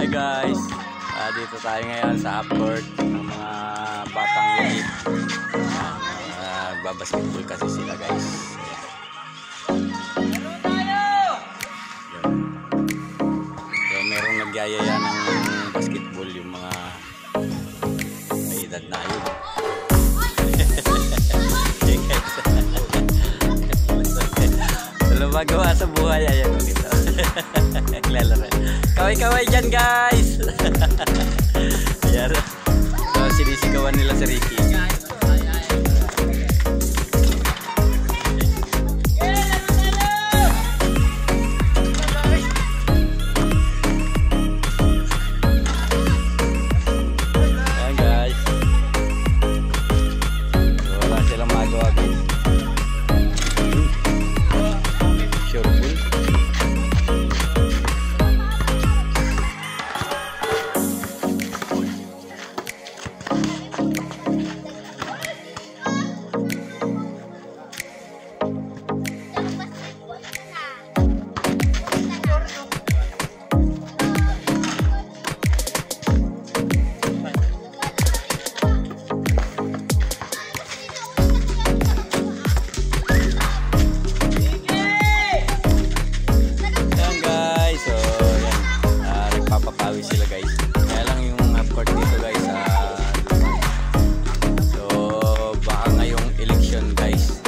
Hi guys, dito tayo ngayon sa half court ng mga batang unit. Nagbabasketball kasi sila guys. So, merong nagyayaya ng basketball yung mga may edad na yun. Wala magawa sa buhay, ayan ko dito. Naglalaro. Kaway-kaway dyan guys. Ayan. So sinisigawan nila si Ricky. Ayan guys. Wala silang magawa guys. Sure bull. Papapawi sila guys. Kaya lang yung half-court dito guys. So baka ngayong election guys,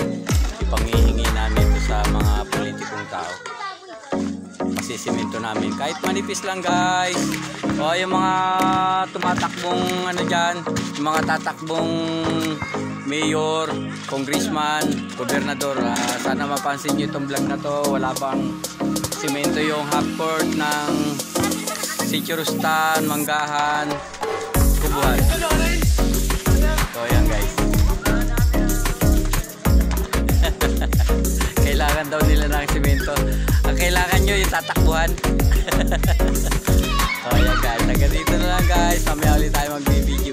ipangihingi namin ito sa mga politikong tao. Pasisimento namin kahit manipis lang guys. O yung mga tumatakbong ano dyan, yung mga tatakbong mayor, congressman, gobernador, sana mapansin nyo itong vlog na to. Wala pang simento yung half-court ng Sichurustan, Manggahan, Kubuhan. So yan guys. Kailangan daw nila ng simento. Ang kailangan nyo yung tatakbuhan. So yan guys. Hanggang dito na lang guys. Mamaya ulit tayo mag-video.